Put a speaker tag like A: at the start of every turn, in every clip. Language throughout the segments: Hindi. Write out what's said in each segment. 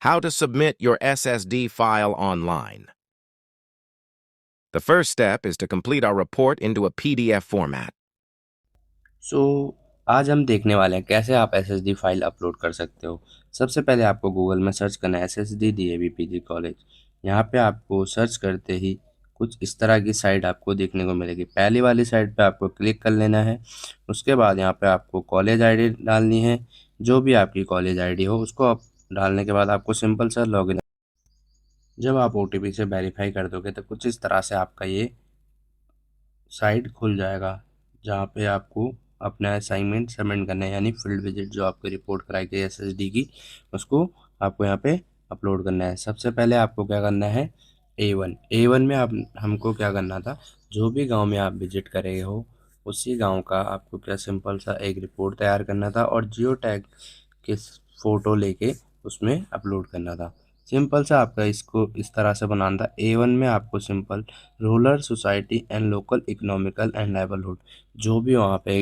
A: How to submit your SSD file online. The first step is to complete our report into a PDF format.
B: सो आज हम देखने वाले हैं कैसे आप एसएसडी फाइल अपलोड कर सकते हो। सबसे पहले आपको गूगल में सर्च करना है एसएसडी डीएवी पीजी कॉलेज। यहाँ पे आपको सर्च करते ही कुछ इस तरह की साइट आपको देखने को मिलेगी। पहली वाली साइट पे आपको क्लिक कर लेना है। उसके बाद यहाँ पे आपको कॉलेज आईडी डालनी है। जो भी आपकी कॉलेज आईडी हो उसको आप डालने के बाद आपको सिंपल सा लॉगिन। जब आप ओटीपी से वेरीफाई कर दोगे तो कुछ इस तरह से आपका ये साइट खुल जाएगा, जहाँ पे आपको अपना असाइनमेंट सबमिट करना है, यानी फील्ड विजिट जो आपको रिपोर्ट कराई गई एसएसडी की, उसको आपको यहाँ पे अपलोड करना है। सबसे पहले आपको क्या करना है, ए वन में आप हमको क्या करना था, जो भी गांव में आप विजिट कर रहे हो उसी गांव का आपको क्या सिंपल सा एक रिपोर्ट तैयार करना था और जियो टैग के फ़ोटो लेके उसमें अपलोड करना था। सिंपल सा आपका इसको इस तरह से बनाना था। ए वन में आपको simple rural society and local economical and livelihood, जो भी वहाँ पे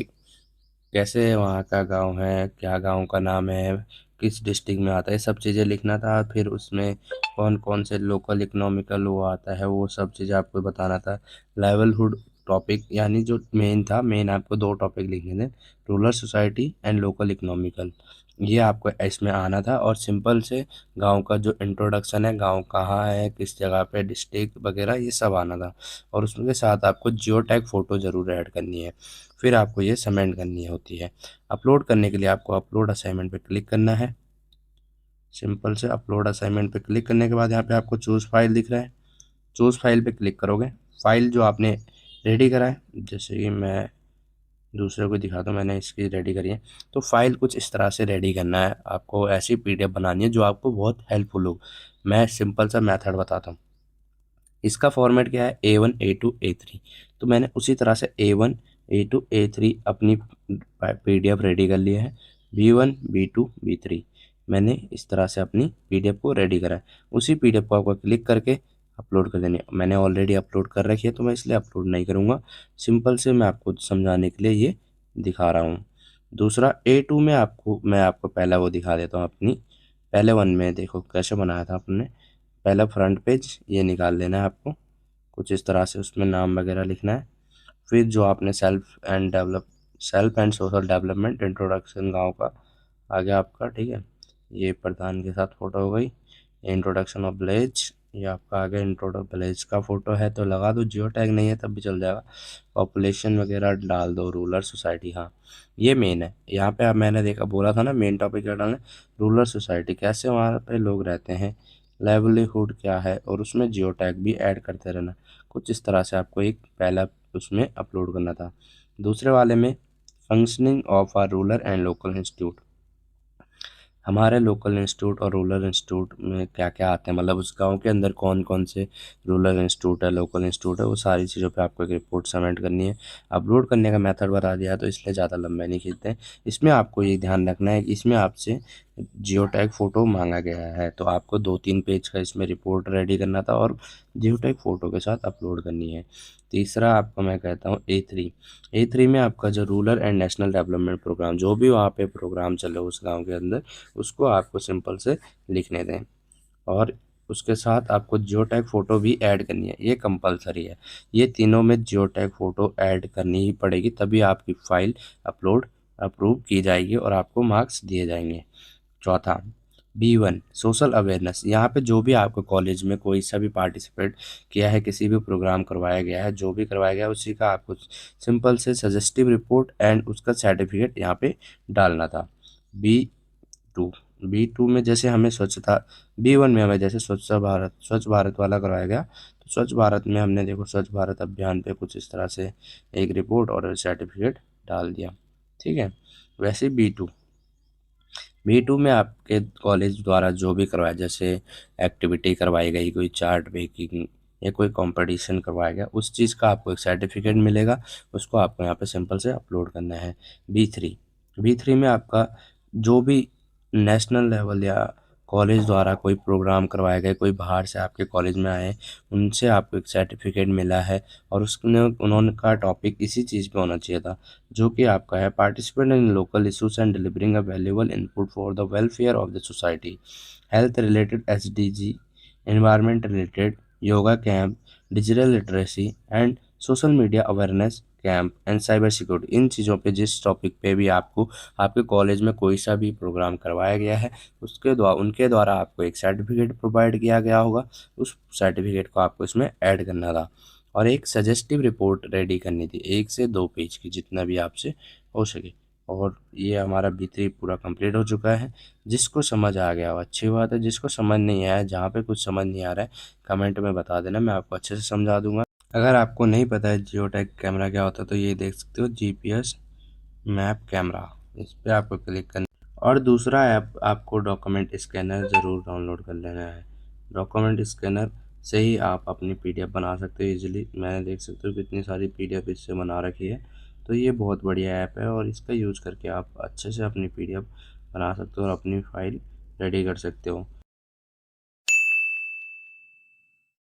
B: कैसे वहाँ का गांव है, क्या गांव का नाम है, किस डिस्ट्रिक्ट में आता है, सब चीज़ें लिखना था। फिर उसमें कौन कौन से लोकल इकोनॉमिकल वो आता है, वो सब चीज़ें आपको बताना था। लाइवलीहुड टॉपिक यानी जो मेन था, मेन आपको दो टॉपिक लिखने थे, rural society and local economical, ये आपको इसमें आना था। और सिंपल से गांव का जो इंट्रोडक्शन है, गांव कहाँ है, किस जगह पे, डिस्ट्रिक्ट वगैरह, ये सब आना था। और उसके साथ आपको जियो टैग फ़ोटो ज़रूर ऐड करनी है। फिर आपको ये सबमिट करनी होती है। अपलोड करने के लिए आपको अपलोड असाइनमेंट पे क्लिक करना है। सिंपल से अपलोड असाइनमेंट पे क्लिक करने के बाद यहाँ पे आपको चूज़ फाइल दिख रहा है, चूज़ फाइल पे क्लिक करोगे। फाइल जो आपने रेडी करा है, जैसे कि मैं दूसरे को दिखाता हूँ, मैंने इसकी रेडी करी है। तो फाइल कुछ इस तरह से रेडी करना है, आपको ऐसी पीडीएफ बनानी है जो आपको बहुत हेल्पफुल हो। मैं सिंपल सा मेथड बताता हूँ। इसका फॉर्मेट क्या है, A1 A2 A3। तो मैंने उसी तरह से A1 A2 A3 अपनी पीडीएफ रेडी कर लिया है। B1 B2 B3 मैंने इस तरह से अपनी पीडीएफ को रेडी करा है। उसी पीडीएफ को आपको क्लिक करके अपलोड कर देनी है। मैंने ऑलरेडी अपलोड कर रखी है तो मैं इसलिए अपलोड नहीं करूँगा। सिंपल से मैं आपको समझाने के लिए ये दिखा रहा हूँ। दूसरा A2 में मैं आपको पहला वो दिखा देता हूँ अपनी। पहले वन में देखो कैसे बनाया था आपने। पहला फ्रंट पेज ये निकाल लेना है आपको, कुछ इस तरह से उसमें नाम वगैरह लिखना है। फिर जो आपने self and social development introduction गांव का आ गया आपका, ठीक है। ये प्रधान के साथ फ़ोटो हो गई। इंट्रोडक्शन ऑफ विलेज, ये आपका आ गया। इंट्रोडक्ट विलेज का फ़ोटो है तो लगा दो, जियो टैग नहीं है तब भी चल जाएगा। पॉपुलेशन वगैरह डाल दो, रूरल सोसाइटी, हाँ ये मेन है। यहाँ पे आप मैंने देखा बोला था ना मेन टॉपिक क्या डालना है, रूरल सोसाइटी कैसे वहाँ पे लोग रहते हैं, लाइवलीहुड क्या है, और उसमें जियो टैग भी ऐड करते रहना। कुछ इस तरह से आपको एक पहला उसमें अपलोड करना था। दूसरे वाले में functioning of our rural and local institute, हमारे लोकल इंस्टीट्यूट और रूरल इंस्टीट्यूट में क्या क्या आते हैं, मतलब उस गांव के अंदर कौन कौन से रूरल इंस्टीट्यूट है, लोकल इंस्टीट्यूट है, वो सारी चीज़ों पे आपको एक रिपोर्ट सबमिट करनी है। अपलोड करने का मेथड बता दिया तो इसलिए ज़्यादा लंबे नहीं खींचते हैं। इसमें आपको ये ध्यान रखना है कि इसमें आपसे जियो टैग फ़ोटो मांगा गया है, तो आपको 2-3 पेज का इसमें रिपोर्ट रेडी करना था और जियो टैग फ़ोटो के साथ अपलोड करनी है। तीसरा आपको मैं कहता हूँ A3 में आपका जो rural and national development program, जो भी वहाँ पे प्रोग्राम चले उस गांव के अंदर, उसको आपको सिंपल से लिखने दें। और उसके साथ आपको जियो टैग फ़ोटो भी ऐड करनी है, ये कंपलसरी है। ये तीनों में जियो टैग फ़ोटो ऐड करनी ही पड़ेगी, तभी आपकी फ़ाइल अप्रूव की जाएगी और आपको मार्क्स दिए जाएंगे। चौथा, B1 सोशल अवेयरनेस, यहाँ पे जो भी आपको कॉलेज में कोई सा भी पार्टिसिपेट किया है, किसी भी प्रोग्राम करवाया गया है, जो भी करवाया गया है उसी का आपको सिंपल से सजेस्टिव रिपोर्ट एंड उसका सर्टिफिकेट यहाँ पे डालना था। B2 B2 में जैसे हमें स्वच्छता, B1 में हमें जैसे स्वच्छ भारत वाला करवाया गया, तो स्वच्छ भारत में हमने देखो स्वच्छ भारत अभियान पे कुछ इस तरह से एक रिपोर्ट और सर्टिफिकेट डाल दिया, ठीक है। वैसे B2 में आपके कॉलेज द्वारा जो भी करवाया, जैसे एक्टिविटी करवाई गई, कोई चार्ट मेकिंग या कोई कंपटीशन करवाया गया, उस चीज़ का आपको एक सर्टिफिकेट मिलेगा, उसको आपको यहाँ पे सिंपल से अपलोड करना है। B3 में आपका जो भी नेशनल लेवल या कॉलेज द्वारा कोई प्रोग्राम करवाए गए, कोई बाहर से आपके कॉलेज में आए, उनसे आपको एक सर्टिफिकेट मिला है और उसने उन्होंने का टॉपिक इसी चीज़ पे होना चाहिए था जो कि आपका है participate in local issues and delivering a valuable input for the welfare of the society, health related SDG, environment related yoga camp, digital literacy and social media awareness camp and cyber security. इन चीज़ों पे जिस टॉपिक पे भी आपको आपके कॉलेज में कोई सा भी प्रोग्राम करवाया गया है उसके द्वारा उनके द्वारा आपको एक सर्टिफिकेट प्रोवाइड किया गया होगा, उस सर्टिफिकेट को आपको इसमें ऐड करना था और एक सजेस्टिव रिपोर्ट रेडी करनी थी 1 से 2 पेज की, जितना भी आपसे हो सके। और ये हमारा B3 पूरा कंप्लीट हो चुका है। जिसको समझ आ गया वो अच्छी बात है, जिसको समझ नहीं आया, जहाँ पे कुछ समझ नहीं आ रहा है कमेंट में बता देना, मैं आपको अच्छे से समझा दूंगा। अगर आपको नहीं पता है जियो टैग कैमरा क्या होता है तो ये देख सकते हो जीपीएस मैप कैमरा, इस पर आपको क्लिक करना और दूसरा ऐप आपको डॉक्यूमेंट स्कैनर ज़रूर डाउनलोड कर लेना है। डॉक्यूमेंट स्कैनर से ही आप अपनी पीडीएफ बना सकते हो इजीली। मैंने देख सकते हो कितनी सारी पीडीएफ इससे बना रखी है, तो ये बहुत बढ़िया ऐप है और इसका यूज़ करके आप अच्छे से अपनी पीडीएफ बना सकते हो और अपनी फाइल रेडी कर सकते हो।